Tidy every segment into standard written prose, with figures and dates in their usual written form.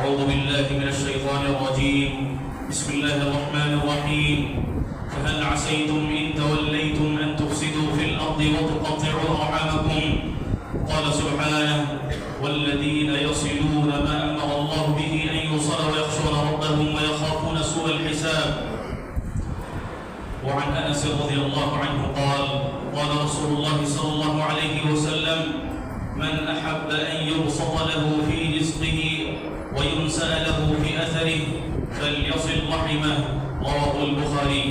أعوذ بالله من الشيطان الرجيم. بسم الله الرحمن الرحيم. فهل عسيتم إن توليتم أن تفسدوا في الأرض وتقطعوا أرحامكم؟ قال سبحانه: والذين يصلون ما أمر الله به أن يوصل ويخشون ربهم ويخافون سوء الحساب. وعن أنس رضي الله عنه قال: قال رسول الله صلى الله عليه وسلم: من أحب أن يبسط له في رزقه وينسأ له في أثره فليصل رحمه. رواه البخاري.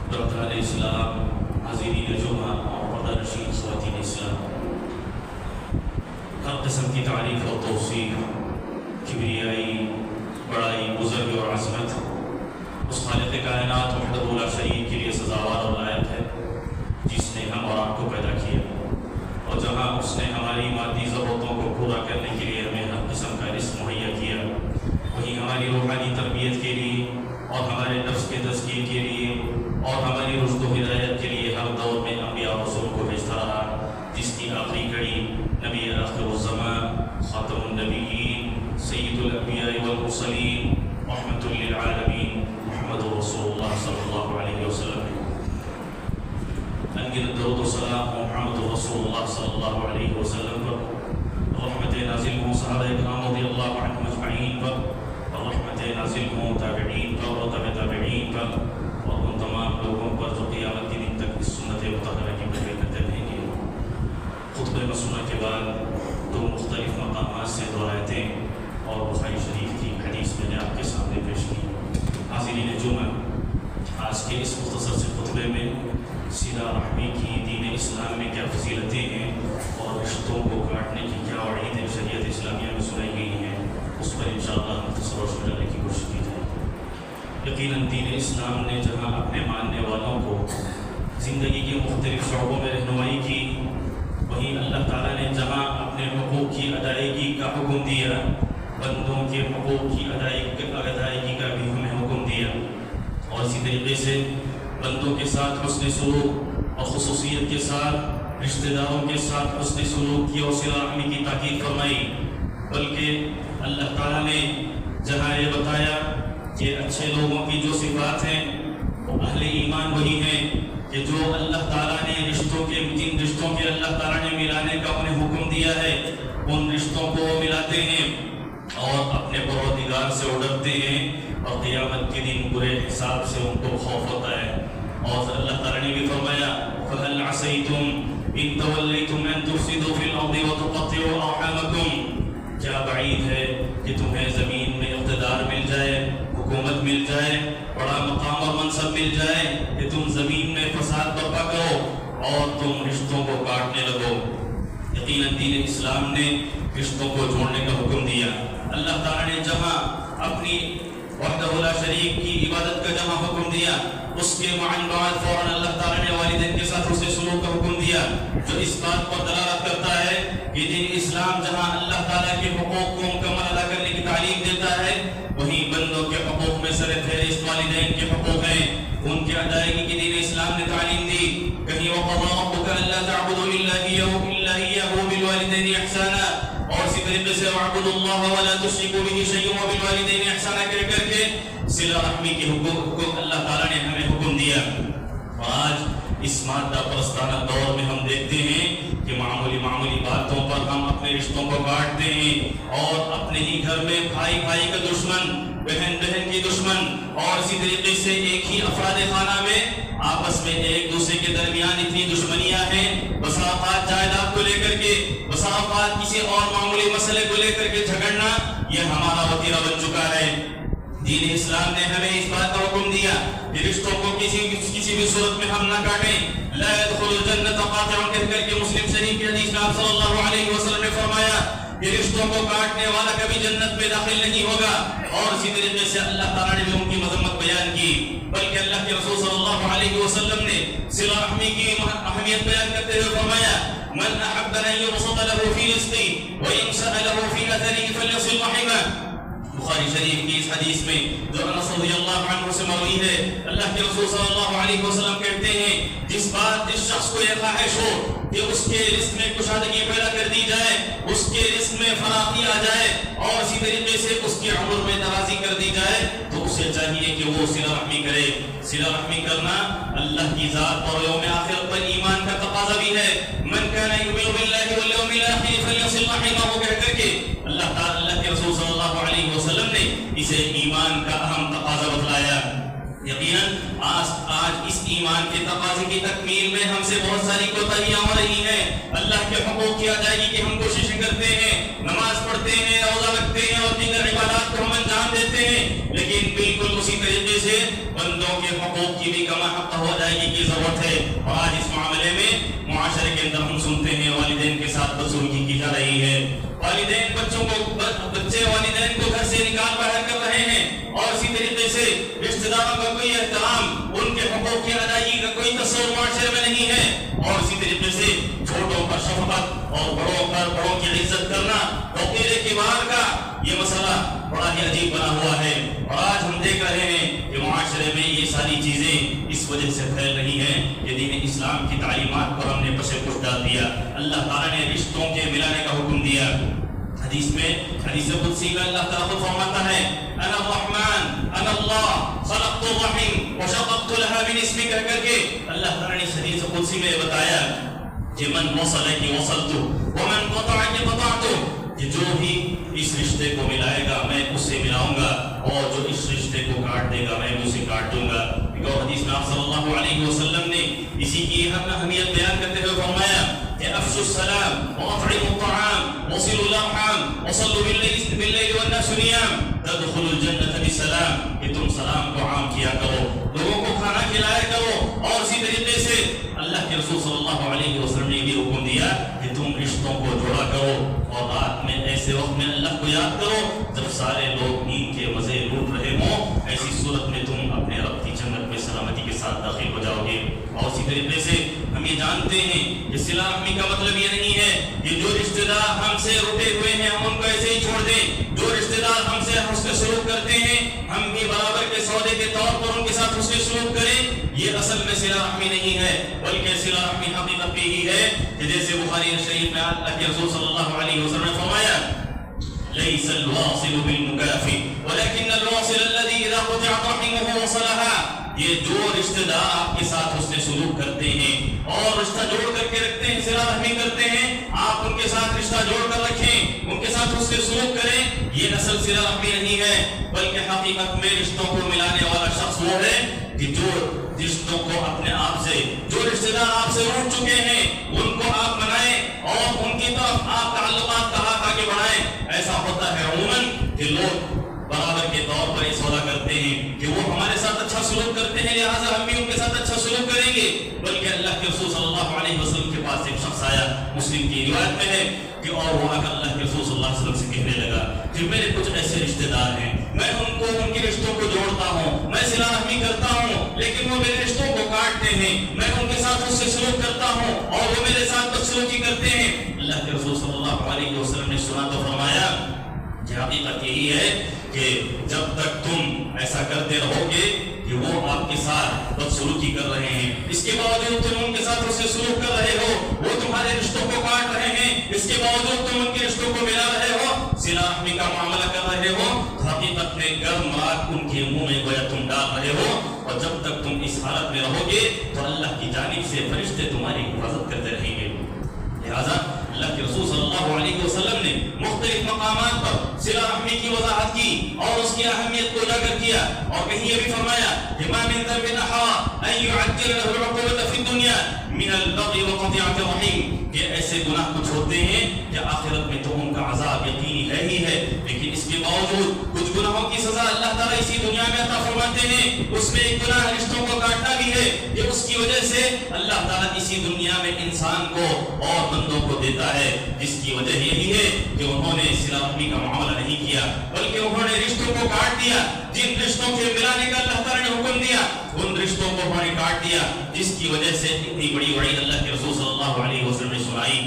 برادران اسلام، حاضرین جمعہ اور پردہ نشین خواتین اسلام، ہر قسم کی تعریف اور توصیف، کبریائی، بڑائی، بزرگی اور عظمت اس خالق کائنات وحدہ لا شریک کے لیے سزاوار اور لائق ہے، جس نے ہم اور آپ کو پیدا کیا، اور جہاں اس نے ہماری مادی ضرورتوں کو پورا کرنے کے لیے ہمیں ہر قسم کا رزق مہیا کیا، وہیں ہماری روحانی تربیت کے لیے اور ہمارے نفس کے تزکیے کے لیے اور ہماری رشد و ہدایت کے لیے ہر دور میں انبیاء اور رسول کو بھیجتا رہا، جس کی آخری کڑی نبی آخر الزمان، خاتم النبیین، سید الانبیاء والمرسلین، رحمت للعالمین، محمد رسول اللہ صلی اللہ علیہ وسلم۔ انگنت درود و سلام محمد رسول اللہ صلی اللہ علیہ وسلم پر، رحمت نازل ہوں صحابہ اکرام رضی اللہ عنہم اجمعین پر، اور رحمت نازل ہوں تابعین پر اور تبع تابعین پر، اور ان تمام لوگوں پر جو قیامت کے دن تک اس سنت مطہرہ کی پیروی کرتے رہیں گے۔ خطبہ مسنونہ کے بعد دو مختلف مقامات سے دو آیتیں اور بخاری شریف کی حدیث میں نے آپ کے سامنے پیش کی۔ حاضرین جمعہ، آج کے اس مختصر سے خطبے میں صلہ رحمی کی دین اسلام میں کیا فضیلتیں ہیں اور رشتوں کو کاٹنے کی کیا وعیدیں شریعت اسلامیہ میں سنائی گئی ہیں، اس پر انشاءاللہ مختصر روشنی ڈالنے کی کوشش کی جائے۔ یقیناً دین اسلام نے جہاں اپنے ماننے والوں کو زندگی کے مختلف شعبوں میں رہنمائی کی، وہیں اللہ تعالیٰ نے جہاں اپنے حقوق کی ادائیگی کا حکم دیا، بندوں کے حقوق کی ادائیگی کا بھی ہمیں حکم دیا، اور اسی طریقے سے بندوں کے ساتھ حسن سلوک اور خصوصیت کے ساتھ رشتہ داروں کے ساتھ حسن سلوک کی اور صلہ رحمی کی تاکید فرمائی۔ بلکہ اللہ تعالیٰ نے جہاں یہ بتایا کہ اچھے لوگوں کی جو صفات ہیں وہ اہل ایمان وہی ہیں کہ جو اللہ تعالیٰ نے جن رشتوں کے اللہ تعالیٰ نے ملانے کا انہیں حکم دیا ہے، ان رشتوں کو وہ ملاتے ہیں اور اپنے پروردگار سے ڈرتے ہیں، اور قیامت کے دن برے حساب سے ان کو خوف ہوتا ہے۔ اور اللہ تعالیٰ نے بھی فرمایا: فَهَلْ عَسَيْتُمْ إِن تَوَلَّيْتُمْ أَن تُفْسِدُوا فِي الْأَرْضِ وَتُقَطِّعُوا أَرْحَامَكُمْ؟ کیا بعید ہے کہ تمہیں زمین میں اقتدار مل جائے، حکومت مل جائے، بڑا مقام اور منصب مل جائے کہ تم زمین میں فساد برپا کرو اور تم رشتوں کو کاٹنے لگو۔ یقیناً دین اسلام نے رشتوں کو جوڑنے کا حکم دیا۔ اللہ تعالیٰ نے جہاں اپنی وحدہ لا شریک کی عبادت کا جہاں حکم دیا، اس کے بعد فوراً اللہ تعالیٰ نے والدین کے ساتھ حسن سلوک کا حکم دیا، جو اس بات پر دلالت کرتا ہے کہ دین اسلام جہاں اللہ تعالیٰ کے حقوق کو مکمل ادا کرنے کی تعلیم دیتا ہے، وہیں بندوں کے حقوق میں سر فہرست والدین کے حقوق ہیں، ان کی ادائیگی کی دین اسلام نے تعلیم دی۔ کہیں وَقَضَىٰ رَبُّكَ أَلَّا تَعْبُدُوا إِلَّا إِيَّاهُ وَبِالْوَالِدَيْنِ إِحْسَانًا، اور اسی طریقے سے وَاعْبُدُوا اللَّهَ وَلَا تُشْرِكُوا بِهِ شَيْئًا وَبِالْوَالِدَيْنِ إِحْسَانًا کہہ کر کے صلہ رحمی کے حقوق اللہ تعالیٰ نے ہمیں حکم دیا۔ اور آج اس مادہ پرستانہ دور میں ہم دیکھتے ہیں کہ معمولی باتوں پر ہم اپنے رشتوں کو کاٹتے ہیں، اور اپنے ہی گھر میں بھائی کا دشمن، بہن کی دشمن، اور اسی طریقے سے ایک ہی افراد خانہ میں آپس میں ایک دوسرے کے درمیان اتنی دشمنیاں ہیں، بسا اوقات جائیداد کو لے کر کے، بسا اوقات کسی اور معمولی مسئلے کو لے کر کے جھگڑنا، یہ ہمارا وتیرہ بن چکا ہے۔ دین اسلام نے ہمیں اس بات کا حکم دیا کہ رشتوں کو کسی بھی صورت میں ہم نہ کاٹیں۔ لا يدخل الجنة قاطع کہہ کر کے مسلم شریف کی حدیث میں آپ صلی اللہ علیہ وسلم نے فرمایا کہ رشتوں کو کاٹنے والا کبھی جنت میں داخل نہیں ہوگا، اور اسی طریقے سے اللہ تعالیٰ نے بھی ان کی مذمت بیان کی۔ بلکہ اللہ کے رسول صلی اللہ علیہ وسلم نے صلہ رحمی کی اہمیت بیان کرتے ہوئے فرمایا: من احب ان يبسط له في رزقه وينسأ له في اثره فليصل رحمه۔ بخاری شریف کی اس حدیث میں جو انس رضی اللہ عنہ سے مروی ہے، اللہ کے رسول صلی اللہ علیہ وسلم کہتے ہیں: جس شخص کو یہ خواہش ہو کہ اس کے رزق میں کشادگی پیدا کر دی جائے، اس کے رزق میں فراخی آ جائے، اور اسی طریقے سے اس کی عمر میں درازی کر دی جائے، تو اسے چاہیے کہ وہ صلہ رحمی کرے۔ صلہ رحمی کرنا اللہ کی ذات اور یوم آخرت پر ایمان کا تقاضا بھی ہے۔ من کان یؤمن باللہ والیوم الآخر فلیصل رحمہ کہہ کر کے اللہ کے رسول صلی اللہ علیہ وسلم نے اسے ایمان کا اہم تقاضا بتلایا۔ یقیناً آج اس ایمان کے تقاضے کی تکمیل میں ہم سے بہت ساری کوتاہیاں ہو رہی ہیں۔ اللہ کے حقوق کی ادائیگی کی ہم کوششیں کرتے ہیں، نماز پڑھتے ہیں، روزہ رکھتے ہیں اور دیگر عبادات کو ہم انجام دیتے ہیں، لیکن بالکل اسی طریقے سے بندوں کے حقوق کی بھی کما حق ہو ادائیگی کی ضرورت ہے۔ اور آج اس معاملے میں معاشرے کے اندر ہم سنتے ہیں والدین کے ساتھ بدسلوکی کی جا رہی ہے، بچے والدین کو گھر سے نکال باہر کر رہے ہیں، اور اسی طریقے سے رشتہ داروں کا کوئی احترام، ان کے حقوق کی ادائیگی کا کوئی تصور معاشرے میں نہیں ہے، اور اسی طریقے سے چھوٹوں پر شفقت اور بڑوں کی عزت کرنا، توقیر کبار کا یہ مسئلہ بڑا ہی عجیب بنا ہوا ہے۔ اور آج ہم دیکھ رہے ہیں کہ معاشرے میں یہ ساری چیزیں اس وجہ سے پھیل رہی ہیں کہ دین اسلام کی تعلیمات پر ہم نے پس پش ڈال دیا۔ اللہ تعالیٰ نے رشتوں کے ملانے کا حکم دیا۔ حدیث قدسی میں اللہ تعالیٰ خود فرماتا ہے انا الرحمن انا اللہ خلقت الرحم وشققت لها من اسمی کہہ کر کے اللہ تعالیٰ نے حدیث قدسی میں بتایا کہ من وصلک وصلت ومن قطعک قطعت، کہ جو بھی اس رشتے کو ملائے گا میں اس سے ملاؤں گا، اور جو اس رشتے کو کاٹ دے گا میں اسے کاٹ دوں گا۔ ایک اور حدیث میں آپ صلی اللہ علیہ وسلم نے اسی کی اہمیت بیان کرتے ہوئے فرمایا کہ افشوا السلام واطعموا الطعام وصلوا الارحام وصلوا باللیل والناس نیام تدخلوا الجنة بالسلام، کہ تم سلام کو عام کیا کرو، لوگوں کو کھانا کھلایا کرو، اور اسی طریقے سے اللہ کے رسول صلی اللہ علیہ وسلم نے بھی حکم دیا کہ تم رشتوں کو جوڑا کرو، اور رات میں ایسے وقت میں اللہ کو یاد کرو جب سارے لوگ نیند کے مزے لوٹ رہے ہوں، ایسی صورت میں تم اپنے رب کی جنت میں سلامتی کے ساتھ داخل ہو جاؤ گے۔ اور اسی طریقے سے ہم یہ جانتے ہیں کہ صلہ رحمی کا مطلب یہ نہیں ہے کہ جو رشتہ دار ہم سے رٹے ہوئے ہیں ہم ان کو ایسے ہی چھوڑ دیں، جو رشتہ دار ہم سے حسن سلوک کرتے ہیں ہم بھی برابر کے سودے کے طور پر ان کے ساتھ حسن سلوک کریں، یہ اصل میں صلہ رحمی نہیں ہے، بلکہ صلہ رحمی حقیقت یہی ہے کہ جیسے بخاری شریف میں اللہ کے رسول صلی اللہ علیہ وسلم نے فرمایا ليس الواصل بالمكافئ ولكن الواصل الذي اذا قطعت رحمه وصلها، یہ جو رشتہ دار آپ کے ساتھ حسن سلوک کرتے ہیں اور رشتہ جوڑ کر کے رکھتے ہیں، صلہ رحمی کرتے ہیں، آپ ان کے ساتھ رشتہ جوڑ کر رکھیں، ان کے ساتھ حسن سلوک کریں، یہ اصل صلہ رحمی نہیں ہے، بلکہ حقیقت میں رشتوں کو ملانے والا شخص وہ ہے کہ جو رشتوں کو اپنے آپ سے، جو رشتہ دار آپ سے روٹ چکے ہیں ان کو آپ منائیں اور ان کی طرف آپ تعلقات کا ہاتھ آگے بڑھائیں۔ ایسا ہوتا ہے عموماً کہ لوگ برابر کے طور پر یہ سودا کرتے ہیں کہ وہ ہمارے ساتھ اچھا سلوک کرتے ہیں لہٰذا ہم بھی ان کے ساتھ اچھا سلوک کریں گے، بلکہ اللہ کے رسول صلی اللہ علیہ وسلم کے پاس ایک شخص آیا، مسلم کی روایت میں ہے کہ اور وہ آ کر اللہ کے رسول صلی اللہ علیہ وسلم سے کہنے لگا کہ میرے کچھ ایسے رشتہ دار ہیں میں ان کے رشتوں کو جوڑتا ہوں، میں صلہ رحمی کرتا ہوں، لیکن وہ میرے رشتوں کو کاٹتے ہیں، میں ان کے ساتھ اس سے سلوک کرتا ہوں اور وہ میرے ساتھ بدسلوکی کرتے ہیں۔ اللہ کے رسول صلی اللہ علیہ وسلم نے سنا تو فرمایا کہ حقیقت یہی ہے کہ جب تک تم ایسا کرتے رہو گے کہ وہ آپ کے ساتھ بدسلوکی کر رہے ہیں، اس کے باوجود تم ان کے ساتھ اس سے سلوک کر رہے ہو، وہ تمہارے رشتوں کو کاٹ رہے ہیں، اس کے باوجود تم ان کے رشتوں کو ملا رہے ہو، صلہ رحمی کا معاملہ کر رہے ہو، تو حقیقت میں گرم راکھ ان کے منہ میں گویا تم ڈال رہے ہو، اور جب تک تم اس حالت میں رہو گے تو اللہ کی جانب سے فرشتے تمہاری حفاظت کرتے رہیں گے۔ لہذا اللہ کے رسول صلی اللہ علیہ وسلم نے مختلف مقامات پر صلہ رحمی کی وضاحت کی اور اس کی اہمیت کو اجاگر کیا، اور کہیں یہ بھی فرمایا کہ ما من ذنب احرى ان يعجل له العقوبة في الدنيا من البغي وقطيعة الرحم، کہ ایسے گناہ کچھ ہوتے ہیں کہ آخرت میں تو ان کا عذاب یقینی ہے ہی ہے، لیکن اس کے باوجود کچھ گناہوں کی سزا اللہ تعالیٰ اسی دنیا میں عطا فرماتے ہیں، اس میں ایک گناہ رشتوں کو کاٹنا بھی ہے، کہ اس کی وجہ سے اللہ تعالیٰ اسی دنیا میں انسان کو اور بندوں کو دیتا ہے، جس کی وجہ یہی ہے کہ انہوں نے صلہ رحمی کا معاملہ نہیں کیا بلکہ انہوں نے رشتوں کو کاٹ دیا، جن رشتوں کے ملانے کا اللہ تعالیٰ نے حکم دیا ان رشتوں کو انہوں نے کاٹ دیا، جس کی وجہ سے اتنی بڑی وعید اللہ کے رسول صلی اللہ علیہ وسلم نے سنائی۔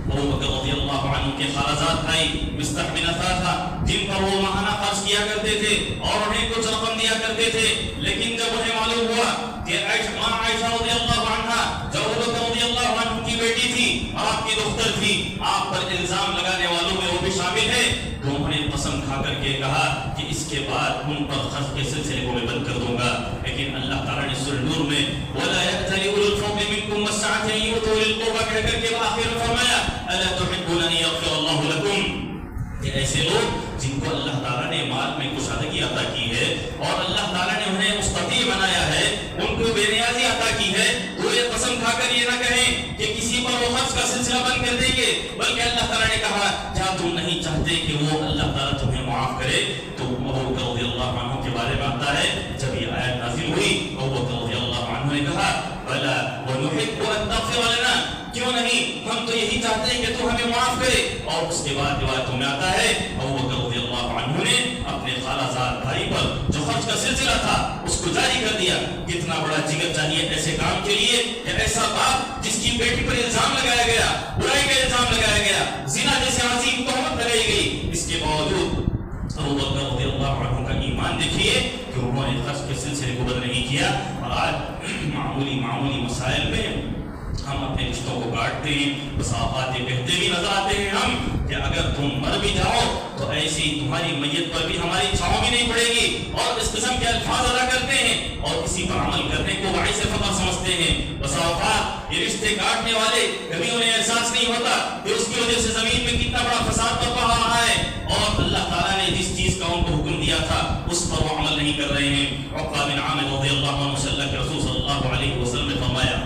ابو بکر رضی اللہ عنہ کے خالزاد بھائی مصطح بن اثاثہ جن پر وہ ماہانہ خرچ کیا کرتے تھے اور انہیں کچھ رقم دیا کرتے تھے، لیکن جب انہیں معلوم ہوا کہ عائشہ رضی اللہ عنہ جو ابو بکر رضی اللہ عنہ کی پر الزام لگانے والوں میں وہ بھی شامل ہے، تو انہوں نے قسم کھا کر کے کہا کہ اس کے بعد ان پر خرچ کے سلسلے کو میں بند کر دوں گا. لیکن اللہ تعالیٰ نے سورہ نور میں وَلَا يَأْتَلِ أُولُو الْفَضْلِ مِنكُمْ وَالسَّعَةِ أَن يُؤْتُوا أُولِي الْقُرْبَىٰ کہہ کر کے آخر میں فرمایا أَلَا تُحِبُّونَ أَن يَغْفِرَ اللَّهُ لَكُمْ. کہ ایسے لوگ جن کو اللہ تعالیٰ نے مال میں کشادگی عطا کی ہے اور اللہ تعالیٰ نے انہیں مستطیع بنایا ہے، ان کو بے نیازی عطا کی ہے، تو یہ قسم کھا کر یہ نہ کہیں کہ کسی پر وہ خرچ کا سلسلہ بند کر دیں گے، بلکہ اللہ تعالیٰ نے کہا کیا تم نہیں چاہتے کہ وہ اللہ تعالیٰ تمہیں معاف کرے. تو ابو بکر رضی اللہ عنہ کے بارے میں آتا ہے جب یہ آیت نازل ہوئی ابو بکر رضی اللہ عنہ نے کہا بلا ونحب ان تغفر لنا، کیوں نہیں، ہم تو یہی چاہتے ہیں کہ تو ہمیں معاف کرے. اور اس کے بعد روایتوں میں آتا ہے ابو بکر رضی اللہ عنہ نے اپنے خالہ زاد بھائی پر جو خرچ کا سلسلہ تھا اس کو جاری کر دیا. کتنا بڑا جگر چاہیے ایسے کام کے لیے کہ ایسا باپ جس کی بیٹی پر الزام لگایا گیا، برائی کا الزام لگایا گیا، زنا جیسے عظیم تہمت لگائی گئی، اس کے باوجود ابو بکر رضی اللہ عنہ کا ایمان دیکھیے کہ انہوں نے خرچ کے سلسلے کو بند نہیں کیا. اور آج معمولی مسائل میں ہم اپنے رشتوں کو کاٹتے ہیں، بس اوقات یہ کہتے بھی نظر آتے ہیں ہم کہ اگر تم مر بھی جاؤ تو ایسی تمہاری میت پر بھی ہماری چھاؤں بھی نہیں پڑے گی، اور اس قسم کے الفاظ ادا کرتے ہیں اور اسی پر عمل کرنے کو باعث فخر سمجھتے ہیں. بس اوقات یہ رشتے کاٹنے والے کبھی انہیں احساس نہیں ہوتا کہ اس کی وجہ سے زمین میں کتنا بڑا فساد برپا ہو رہا ہے، اور اللہ تعالیٰ نے جس چیز کا ان کو حکم دیا تھا اس پر وہ عمل نہیں کر رہے ہیں. عقبہ بن عامر رضی اللہ عنہ صلی اللہ کے رسول صلی اللہ علیہ وسلم نے فرمایا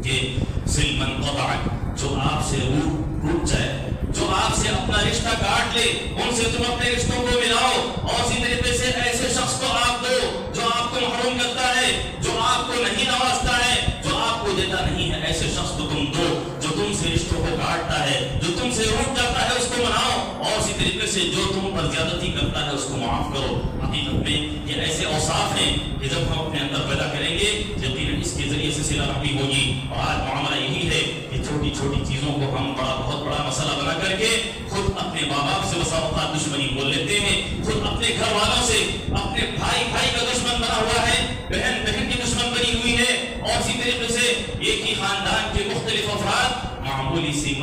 کہ ذل من قطعک، جو آپ سے روح ٹوٹ جائے، جو آپ سے اپنا رشتہ کاٹ لے، ان سے تم اپنے رشتوں کو ملاؤ، اور اسی طریقے سے ایسے شخص کو آپ دو جو آپ کو محروم کرتا ہے، جو آپ کو نہیں نوازتا ہے، جو آپ کو دیتا نہیں ہے، ایسے شخص کو تم دو. جو تم سے رشتوں کو کاٹتا ہے، جو تم سے روٹ جاتا ہے، اس کو مناؤ، اور اسی طریقے سے جو تم پر زیادتی کرتا ہے اس کو معاف کرو. حقیقت میں یہ ایسے اوصاف ہیں کہ جب ہم اپنے اندر پیدا کریں گے یقیناً اس کے ذریعے سے صلہ رحمی ہوگی. اور آج معاملہ یہی ہے کہ چھوٹی چھوٹی چیزوں کو ہم بہت بڑا مسئلہ بنا کر کے خود اپنے ماں باپ سے بسا اوقات دشمنی بول لیتے ہیں، خود اپنے گھر والوں سے، اپنے بھائی کا دشمن بنا ہوا ہے، بہن کی دشمن بنی ہوئی ہے، اور اسی طریقے سے ایک ہی خاندان کے مختلف افراد معمولی سے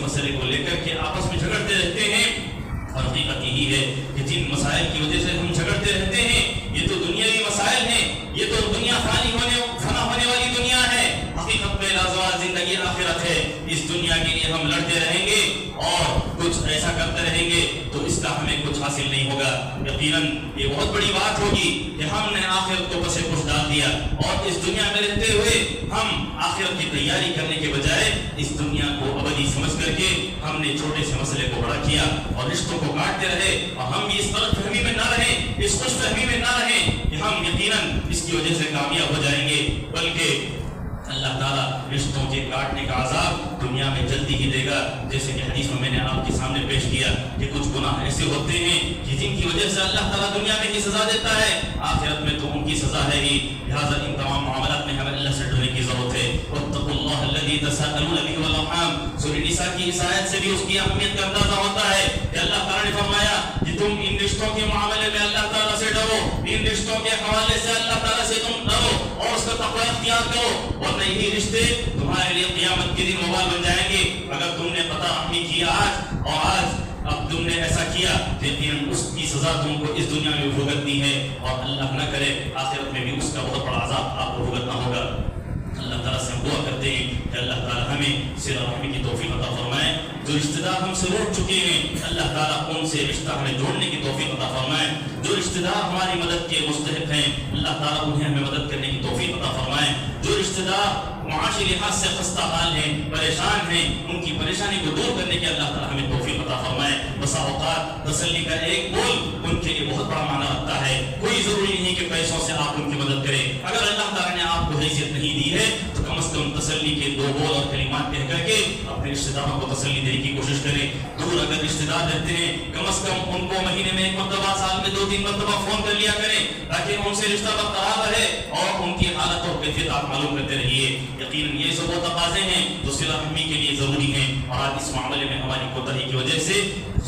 مسئلے کو لے کر کے آپس میں جھگڑتے رہتے ہیں. اور حقیقت یہی ہے کہ جن مسائل کی وجہ سے ہم جھگڑتے رہتے ہیں یہ تو دنیاوی مسائل ہیں، یہ تو دنیا فنا ہونے والی دنیا ہے. حقیقت میں لازوال زندگی آخرت ہے. اس دنیا کے لیے ہم لڑتے رہیں گے اور کچھ ایسا کرتے رہیں گے تو اس کا ہمیں کچھ حاصل نہیں ہوگا. یقیناً یہ بہت بڑی بات ہوگی کہ ہم نے آخرت کو پسے پش ڈال دیا، اور اس دنیا میں رہتے ہوئے ہم آخرت کی تیاری کرنے کے بجائے اس دنیا کو ابدی سمجھ کر کے ہم نے چھوٹے سے مسئلے کو بڑا کیا اور رشتوں کو کاٹتے رہے. اور ہم بھی اس غلط فہمی میں نہ رہیں، اس خوش فہمی میں نہ رہیں کہ ہم یقیناً اس کی وجہ سے کامیاب ہو جائیں گے، بلکہ اللہ تعالیٰ رشتوں کے کاٹنے کا عذاب دنیا میں جلدی ہی دے گا. جیسے کہ حدیث میں نے آپ کے سامنے پیش کیا کہ کچھ گناہ ایسے ہوتے ہیں کہ جن کی وجہ سے اللہ تعالیٰ دنیا میں ہی سزا دیتا ہے، آخرت میں تو ان کی سزا ہے ہی. لہٰذا ان تمام معاملات میں ہمیں اللہ سے ڈرنے کی ضرورت ہے. واتقوا اللہ الذی تساءلون بہ والارحام، سورۃ نساء کی اس آیت سے بھی اس کی اہمیت کا اندازہ ہوتا ہے کہ اللہ تعالیٰ نے فرمایا کہ تم ان رشتوں کے معاملے میں اللہ تعالیٰ سے ڈرو، ان رشتوں کے حوالے سے اللہ تعالیٰ سے تم ڈرو اور اس کا تقوی اختیار کرو، ورنہ یہی رشتے تمہارے لیے قیامت کے دن وبال بن جائیں گے. اگر تم نے قطع رحمی کیا آج اب تم نے ایسا کیا لیکن اس کی سزا تم کو اس دنیا میں بھگتنی ہے، اور اللہ نہ کرے آخرت میں بھی اس کا بہت بڑا عذاب آپ کو بھگتنا ہوگا. اللہ تعالیٰ سے ہم دعا کرتے ہیں کہ اللہ تعالیٰ ہمیں صلہ رحمی کی توفیق عطا فرمائے. جو رشتہ دار ہم سے روٹ چکے ہیں اللہ تعالیٰ ان سے رشتہ ہمیں جوڑنے کی توفیق عطا فرمائے. جو رشتہ دار ہماری مدد کے مستحق ہیں اللہ تعالیٰ انہیں ہمیں مدد کرنے کی توفیق عطا فرمائے. جو رشتہ دار معاشی لحاظ سے خستہ حال ہیں، پریشان ہیں، ان کی پریشانی کو دور کرنے کی اللہ تعالیٰ ہمیں توفیق عطا فرمائے. بسا اوقات تسلی کا ایک بول ان کے لیے بہت بڑا معنی رکھتا ہے. کوئی ضروری نہیں کہ پیسوں سے آپ ان کی مدد کریں. اگر اللہ تعالیٰ نے آپ کو حیثیت نہیں دی ہے تو کم از کم تسلی کے دو بول اور کلمات کہہ کر کے اپنے رشتہ داروں کو تسلی دینے کی کوشش کریں. دور اگر رشتہ دار رہتے ہیں کم از کم ان کو مہینے میں ایک مرتبہ، سال میں 2-3 مرتبہ فون کر لیا کریں تاکہ ان سے رشتہ برقرار رہے اور ان کی حالت اور کیفیت آپ معلوم کرتے رہیے. یقیناً یہ سب وہ تقاضے ہیں جو صلہ رحمی کے لیے ضروری ہیں، اور آج اس معاملے میں ہماری کوتاہی کی وجہ سے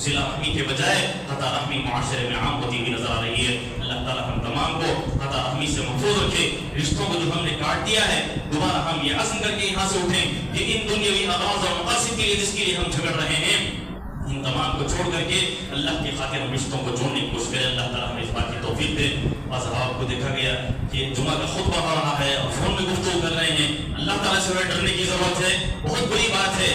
صلہ رحمی کے بجائے قطع رحمی معاشرے میں عام ہوتی ہوئی نظر آ رہی ہے. اللہ تعالیٰ ہم تمام کو قطع رحمی سے محفوظ رکھے. رشتوں کو جو ہم نے کاٹ دیا ہے دوبارہ ہم یہ عزم کر کے یہاں سے اٹھیں کہ ان دنیاوی اغراض اور مقاصد کے لیے جس کے لیے ہم جھگڑ رہے ہیں ان تمام کو چھوڑ کر کے اللہ کی خاطر ہم رشتوں کو جوڑنے کی کوشش کریں. اللہ تعالیٰ ہمیں اس بات کی توفیق دے. بعض صحابہ کو دیکھا گیا کہ جمعہ کا خطبہ ہو رہا ہے اور فون میں گفتگو کر رہے ہیں. اللہ تعالیٰ سے ڈرنے کی ضرورت ہے. بہت بری بات ہے.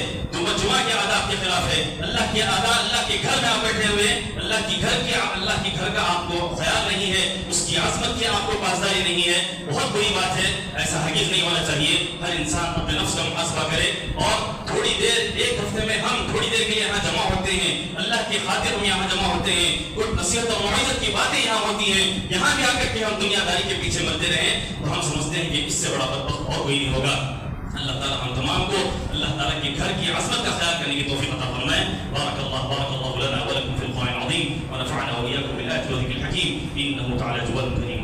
جمعہ کے آداب کے خلاف ہے. اللہ کے آداب، اللہ کے گھر میں آپ بیٹھے ہوئے اللہ کی گھر کا آپ کو خیال نہیں ہے، اس کی عظمت کی آپ کو پاسداری نہیں ہے. بہت بری بات ہے. ایسا ہرگز نہیں ہونا چاہیے. ہر انسان اپنے نفس کا محاسبہ کرے اور تھوڑی دیر، ایک ہفتے میں ہم تھوڑی دیر کے لیے یہاں جمع ہوتے ہیں، اللہ کی خاطر ہم یہاں جمع ہوتے ہیں، کچھ نصیحت اور موعظت کی باتیں یہاں ہوتی ہیں. یہاں بھی آ کر کے ہم دنیا داری کے پیچھے مرتے رہیں تو ہم سمجھتے ہیں کہ اس سے بڑا بدبخت اور کوئی نہیں ہوگا. اللہ تعالیٰ ہم تمام کو اللہ تعالیٰ کے گھر کی عظمت کا خیال کرنے کی توفیق عطا فرمائے. بارک اللہ لنا ولکم فی القرآن العظیم ونفعنا وإياكم بالآيات والذکر الحکیم. إنه تعالى جواد كريم